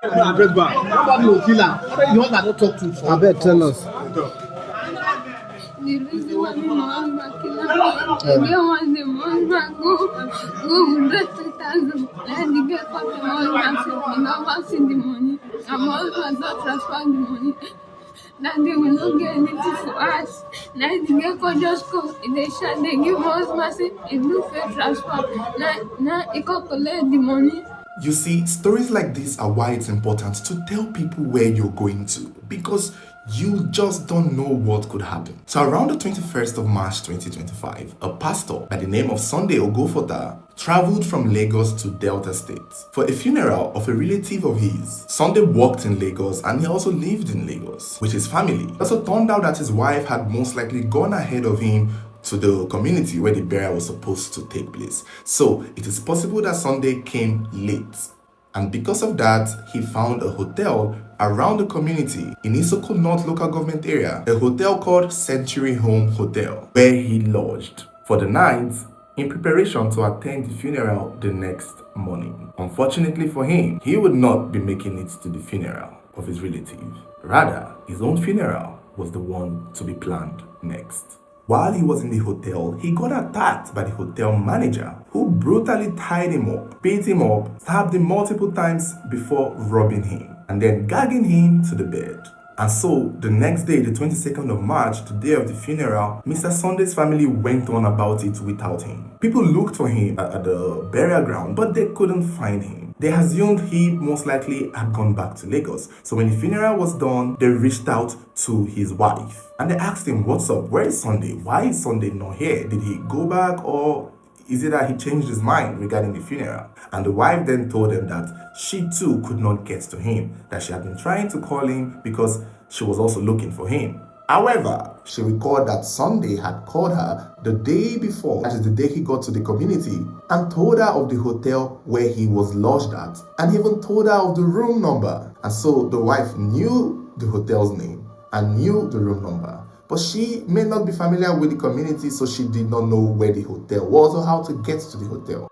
Address bar. Nobody will kill her. The husband don't talk to. I bet tell us. The reason why my husband kill her, the girl wants the husband go with the 3,000. Let the girl call the husband say, they never see the money. And my husband not transfer the money. That they will not get anything for us. Now the girl can just come. They shall they give my husband say, it no fair transfer. Now he can collect the money. You see, stories like this are why it's important to tell people where you're going to, because you just don't know what could happen. So around the 21st of March 2025, a pastor by the name of Sunday Ogofota traveled from Lagos to Delta State for a funeral of a relative of his. Sunday worked in Lagos and he also lived in Lagos with his family. It also turned out that his wife had most likely gone ahead of him to the community where the burial was supposed to take place. So it is possible that Sunday came late. And because of that, he found a hotel around the community in Isoko North local government area, a hotel called Century Home Hotel, where he lodged for the night in preparation to attend the funeral the next morning. Unfortunately for him, he would not be making it to the funeral of his relative. Rather, his own funeral was the one to be planned next. While he was in the hotel, he got attacked by the hotel manager, who brutally tied him up, beat him up, stabbed him multiple times before robbing him, and then gagging him to the bed. And so, the next day, the 22nd of March, the day of the funeral, Mr. Sunday's family went on about it without him. People looked for him at the burial ground, but they couldn't find him. They assumed he most likely had gone back to Lagos. So when the funeral was done, they reached out to his wife and they asked him, "What's up? Where is Sunday? Why is Sunday not here? Did he go back, or is it that he changed his mind regarding the funeral?" And the wife then told them that she too could not get to him, that she had been trying to call him because she was also looking for him. However, she recalled that Sunday had called her the day before, that is the day he got to the community, and told her of the hotel where he was lodged at, and even told her of the room number. And so the wife knew the hotel's name and knew the room number. But she may not be familiar with the community, so she did not know where the hotel was or how to get to the hotel.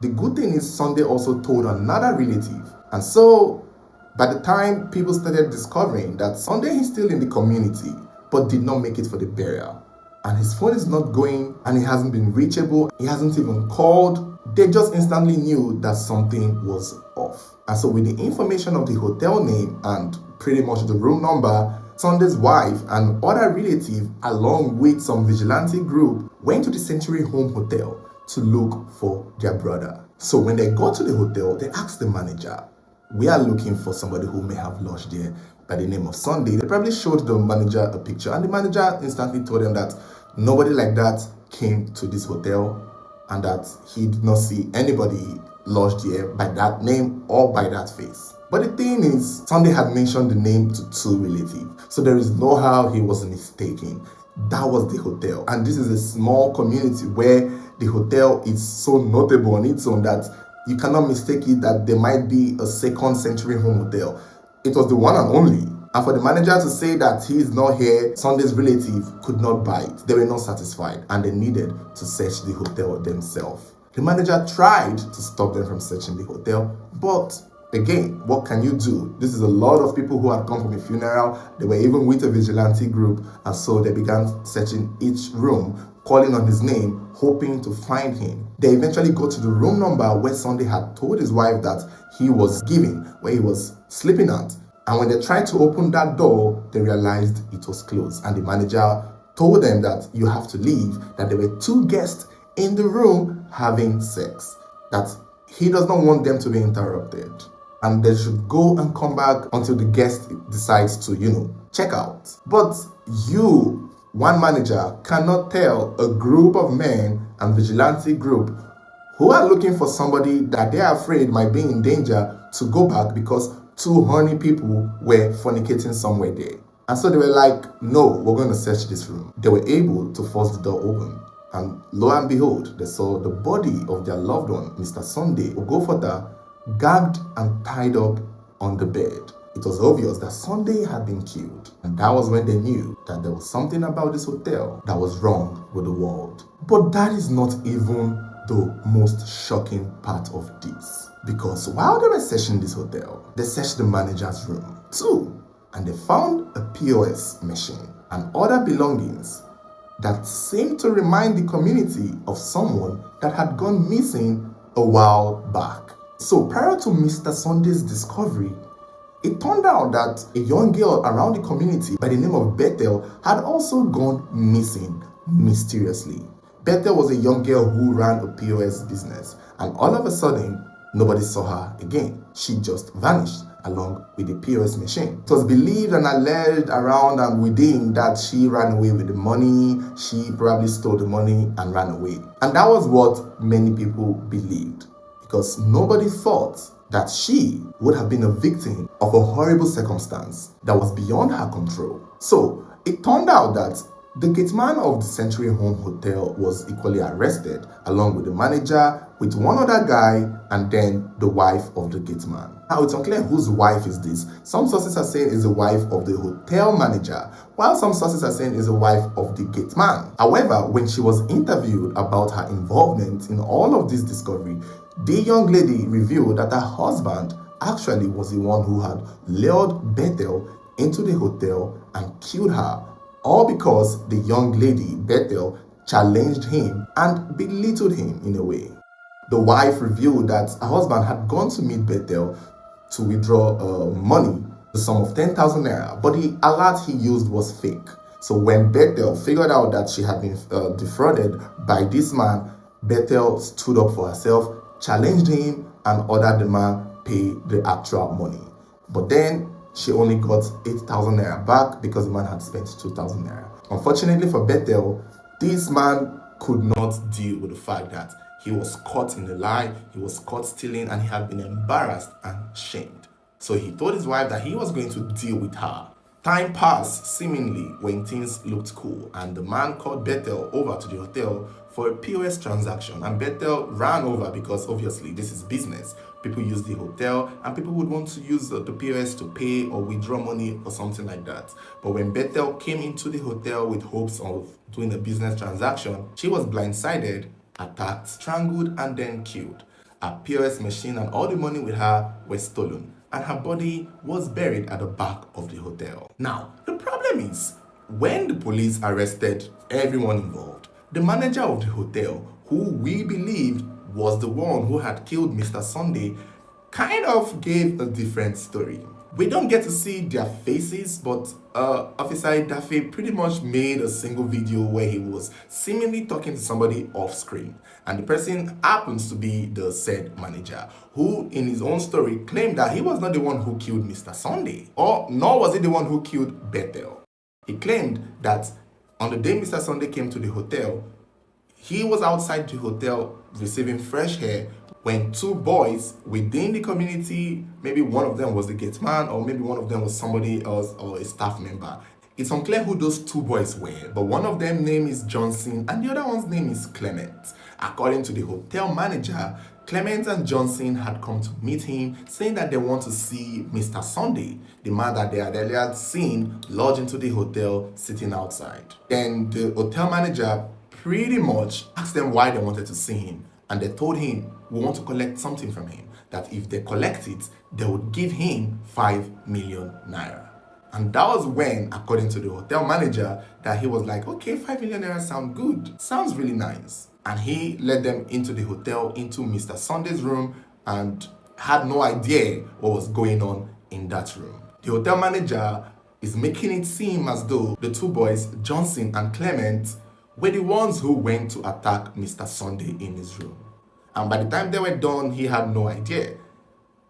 The good thing is Sunday also told another relative. And so by the time people started discovering that Sunday is still in the community but did not make it for the burial, and his phone is not going, and he hasn't been reachable, he hasn't even called, they just instantly knew that something was off. And so with the information of the hotel name and pretty much the room number, Sunday's wife and other relative, along with some vigilante group, went to the Century Home Hotel to look for their brother. So when they got to the hotel, they asked the manager, "We are looking for somebody who may have lodged there by the name of Sunday." They probably showed the manager a picture, and the manager instantly told them that nobody like that came to this hotel and that he did not see anybody lodged here by that name or by that face. But the thing is, Sunday had mentioned the name to two relatives, so there is no how he was mistaken. That was the hotel, and this is a small community where the hotel is so notable on its own that you cannot mistake it that there might be a second Century Home Hotel. It was the one and only. And for the manager to say that he is not here, Sunday's relative could not buy it. They were not satisfied and they needed to search the hotel themselves. The manager tried to stop them from searching the hotel, but again, what can you do? This is a lot of people who had come from a funeral. They were even with a vigilante group, and so they began searching each room, calling on his name, hoping to find him. They eventually got to the room number where Sunday had told his wife that he was giving, where he was sleeping at. And when they tried to open that door, they realized it was closed. And the manager told them that you have to leave, that there were two guests in the room having sex, that he does not want them to be interrupted, and they should go and come back until the guest decides to, check out. But you, one manager, cannot tell a group of men and vigilante group who are looking for somebody that they are afraid might be in danger to go back because two horny people were fornicating somewhere there. And so they were like, "No, we're going to search this room." They were able to force the door open. And lo and behold, they saw the body of their loved one, Mr. Sunday Ogofota, gagged and tied up on the bed. It was obvious that Sunday had been killed. And that was when they knew that there was something about this hotel that was wrong with the world. But that is not even the most shocking part of this. Because while they were searching this hotel, they searched the manager's room too, and they found a POS machine and other belongings that seemed to remind the community of someone that had gone missing a while back. So prior to Mr. Sunday's discovery, it turned out that a young girl around the community by the name of Bethel had also gone missing mysteriously. Bethel was a young girl who ran a POS business, and all of a sudden, nobody saw her again. She just vanished along with the POS machine. It was believed and alleged around and within that she ran away with the money, she probably stole the money and ran away. And that was what many people believed, because nobody thought that she would have been a victim of a horrible circumstance that was beyond her control. So it turned out that the gateman of the Century Home Hotel was equally arrested, along with the manager, with one other guy, and then the wife of the gateman. Now it's unclear whose wife is this. Some sources are saying it's the wife of the hotel manager, while some sources are saying it's the wife of the gateman. However, when she was interviewed about her involvement in all of this discovery, the young lady revealed that her husband actually was the one who had lured Bethel into the hotel and killed her, all because the young lady, Bethel, challenged him and belittled him in a way. The wife revealed that her husband had gone to meet Bethel to withdraw money, the sum of 10,000 naira, but the alert he used was fake. So when Bethel figured out that she had been defrauded by this man, Bethel stood up for herself, challenged him, and ordered the man pay the actual money. But then she only got 8,000 naira back because the man had spent 2,000 naira. Unfortunately for Bethel, this man could not deal with the fact that he was caught in a lie, he was caught stealing, and he had been embarrassed and shamed. So he told his wife that he was going to deal with her. Time passed seemingly when things looked cool, and the man called Bethel over to the hotel for a POS transaction, and Bethel ran over because obviously this is business. People use the hotel and people would want to use the POS to pay or withdraw money or something like that. But when Bethel came into the hotel with hopes of doing a business transaction, she was blindsided, attacked, strangled, and then killed. Her POS machine and all the money with her were stolen, and her body was buried at the back of the hotel. Now, the problem is, when the police arrested everyone involved, the manager of the hotel, who we believed was the one who had killed Mr. Sunday, kind of gave a different story. We don't get to see their faces, but Officer Idafe pretty much made a single video where he was seemingly talking to somebody off screen. And the person happens to be the said manager, who in his own story claimed that he was not the one who killed Mr. Sunday, nor was he the one who killed Bethel. He claimed that on the day Mr. Sunday came to the hotel, he was outside the hotel receiving fresh air when two boys within the community, maybe one of them was the gate man or maybe one of them was somebody else or a staff member. It's unclear who those two boys were, but one of them name is Johnson and the other one's name is Clement. According to the hotel manager, Clement and Johnson had come to meet him, saying that they want to see Mr. Sunday, the man that they had earlier seen lodge into the hotel sitting outside. Then the hotel manager pretty much asked them why they wanted to see him, and they told him, we want to collect something from him, that if they collect it, they would give him 5 million naira. And that was when, according to the hotel manager, that he was like, okay, 5 million naira sound good, sounds really nice. And he led them into the hotel, into Mr. Sunday's room, and had no idea what was going on in that room. The hotel manager is making it seem as though the two boys, Johnson and Clement, were the ones who went to attack Mr. Sunday in his room. And by the time they were done, he had no idea.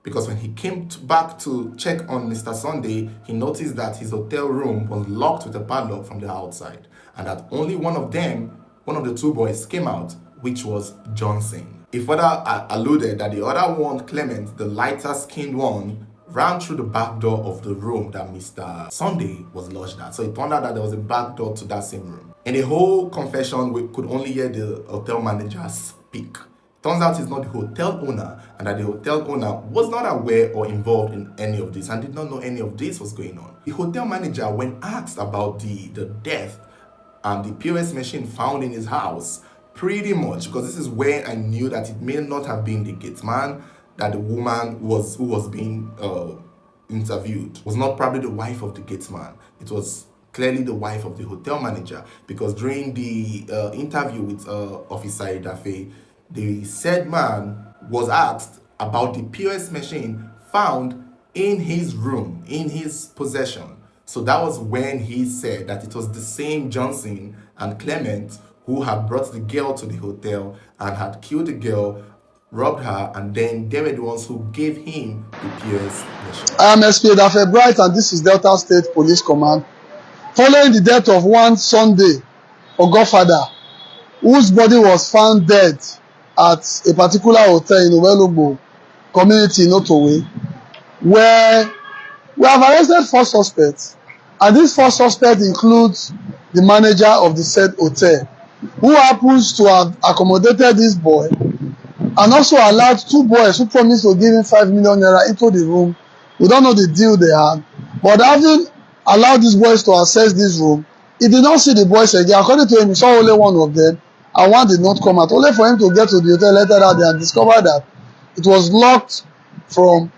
Because when he came back to check on Mr. Sunday, he noticed that his hotel room was locked with a padlock from the outside, and that only one of the two boys came out, which was Johnson. It further alluded that the other one, Clement, the lighter skinned one, ran through the back door of the room that Mr. Sunday was lodged at. So it turned out that there was a back door to that same room. In the whole confession, we could only hear the hotel manager speak. Turns out he's not the hotel owner, and that the hotel owner was not aware or involved in any of this and did not know any of this was going on. The hotel manager, when asked about the death and the POS machine found in his house, Pretty much, because this is when I knew that it may not have been the gate man, that the woman who was being interviewed was not probably the wife of the gate man. It was clearly the wife of the hotel manager, because during the interview with Officer Idafe, the said man was asked about the POS machine found in his room, in his possession. So that was when he said that it was the same Johnson and Clement who had brought the girl to the hotel and had killed the girl, robbed her, and then they were the ones who gave him the POS machine. I am SP Dafe Bright, and this is Delta State Police Command. Following the death of one Sunday Godfather, whose body was found dead at a particular hotel in Owelogbo community in Otowe, where we have arrested 4 suspects, and these 4 suspects includes the manager of the said hotel, who happens to have accommodated this boy and also allowed 2 boys who promised to give him 5 million naira into the room. We don't know the deal they had, but having allowed these boys to access this room, he did not see the boys again. According to him, he saw only one of them, and one did not come out, only for him to get to the hotel later that day and discover that it was locked from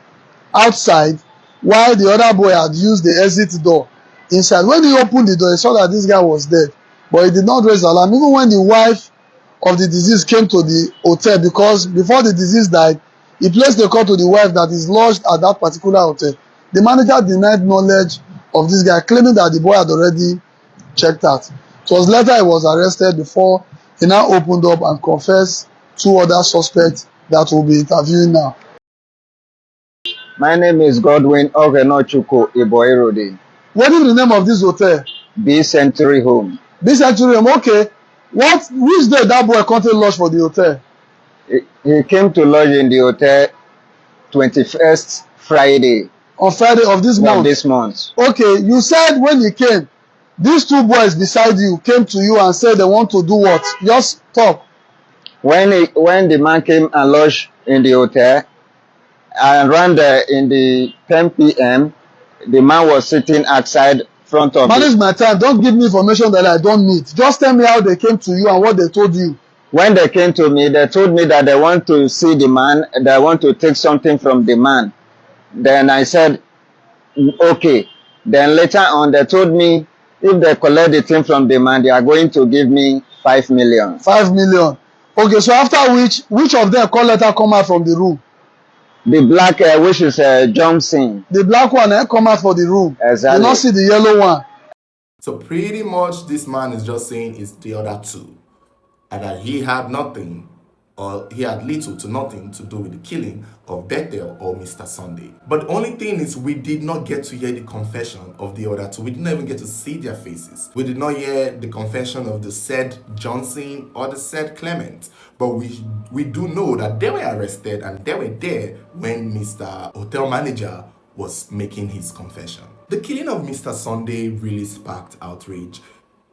outside, while the other boy had used the exit door inside. When he opened the door, he saw that this guy was dead, but he did not raise alarm. Even when the wife of the deceased came to the hotel, because before the deceased died, he placed a call to the wife that is lodged at that particular hotel. The manager denied knowledge of this guy, claiming that the boy had already checked out. It was later he was arrested before he now opened up and confessed 2 other suspects that will be interviewing now. My name is Godwin Ogenochuko Iboirode. What is the name of this hotel? B Century Home. B Century Home, okay. Which day that boy contact lodge for the hotel? He came to lodge in the hotel 21st Friday. On Friday of this month? Of this month. Okay, you said when he came, these 2 boys beside you came to you and said they want to do what? Just talk. When the man came and lodged in the hotel, around in the 10 p.m., the man was sitting outside front of Manage my time. Don't give me information that I don't need. Just tell me how they came to you and what they told you. When they came to me, they told me that they want to see the man, they want to take something from the man. Then I said, okay. Then later on, they told me if they collect the thing from the man, they are going to give me 5 million. 5 million. Okay, so after which of them call letter come out from the room? The black, which is Johnson. The black one come out for the room. Exactly. You not see the yellow one. So pretty much this man is just saying it's the other 2. And that he had nothing, or he had little to nothing to do with the killing of Bethel or Mr. Sunday. But the only thing is, we did not get to hear the confession of the other 2. We didn't even get to see their faces. We did not hear the confession of the said Johnson or the said Clement. But we do know that they were arrested and they were there when Mr. Hotel Manager was making his confession. The killing of Mr. Sunday really sparked outrage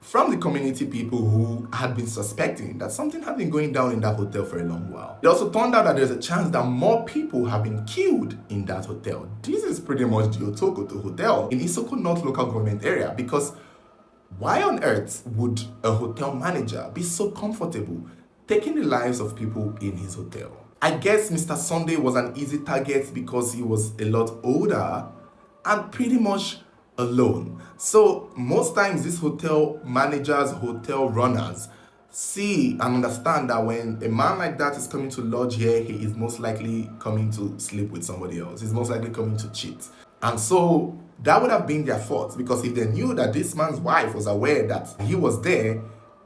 from the community people who had been suspecting that something had been going down in that hotel for a long while. It also turned out that there's a chance that more people have been killed in that hotel. This is pretty much the Otokoto Hotel in Isoko North local government area, because why on earth would a hotel manager be so comfortable taking the lives of people in his hotel? I guess Mr. Sunday was an easy target because he was a lot older and pretty much alone. So most times these hotel managers, hotel runners see and understand that when a man like that is coming to lodge here, he is most likely coming to sleep with somebody else. He's most likely coming to cheat. And so that would have been their fault, because if they knew that this man's wife was aware that he was there,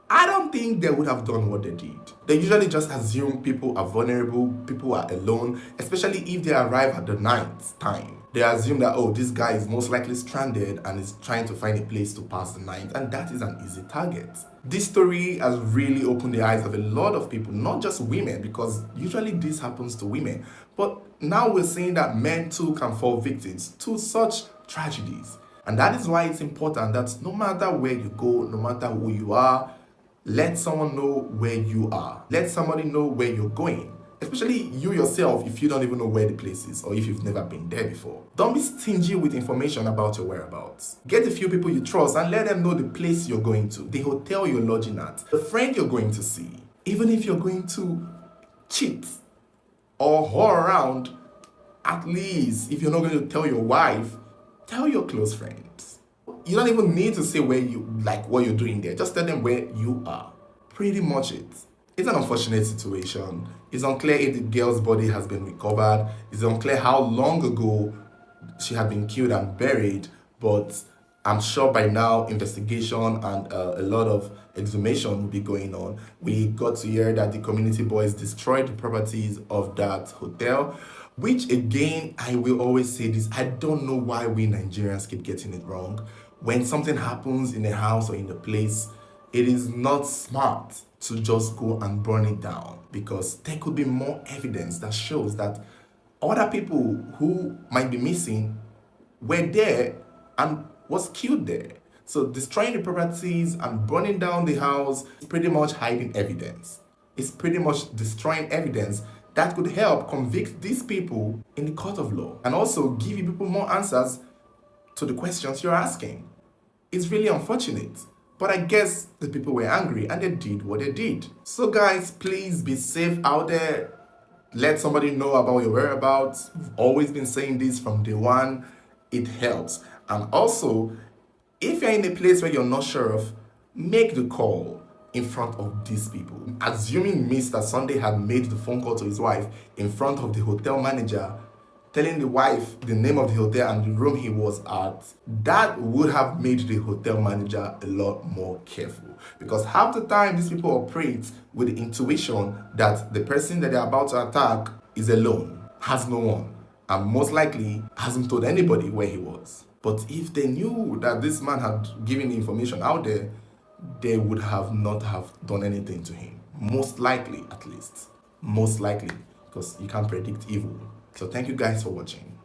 I don't think they would have done what they did. They usually just assume people are vulnerable, people are alone, especially if they arrive at the night time. They assume that, oh, this guy is most likely stranded and is trying to find a place to pass the night, and that is an easy target. This story has really opened the eyes of a lot of people, not just women, because usually this happens to women. But now we're seeing that men too can fall victims to such tragedies. And that is why it's important that no matter where you go, no matter who you are, let someone know where you are. Let somebody know where you're going. Especially you yourself, if you don't even know where the place is or if you've never been there before. Don't be stingy with information about your whereabouts. Get a few people you trust and let them know the place you're going to, the hotel you're lodging at, the friend you're going to see. Even if you're going to cheat or whore around, at least if you're not going to tell your wife, tell your close friends. You don't even need to say where you like what you're doing there. Just tell them where you are. Pretty much it. It's an unfortunate situation. It's unclear if the girl's body has been recovered. It's unclear how long ago she had been killed and buried, but I'm sure by now investigation and a lot of exhumation will be going on. We got to hear that the community boys destroyed the properties of that hotel, which again, I will always say this, I don't know why we Nigerians keep getting it wrong. When something happens in a house or in a place, it is not smart to just go and burn it down, because there could be more evidence that shows that other people who might be missing were there and was killed there. So destroying the properties and burning down the house is pretty much hiding evidence. It's pretty much destroying evidence that could help convict these people in the court of law and also give you people more answers to the questions you're asking. It's really unfortunate, but I guess the people were angry and they did what they did. So guys, please be safe out there. Let somebody know about your whereabouts. We've always been saying this from day one. It helps. And also, if you're in a place where you're not sure of, make the call in front of these people. Assuming Mr. Sunday had made the phone call to his wife in front of the hotel manager, telling the wife the name of the hotel and the room he was at, that would have made the hotel manager a lot more careful. Because half the time these people operate with the intuition that the person that they're about to attack is alone, has no one, and most likely hasn't told anybody where he was. But if they knew that this man had given the information out there, they would have not have done anything to him. Most likely, at least. Most likely, because you can't predict evil. So thank you guys for watching.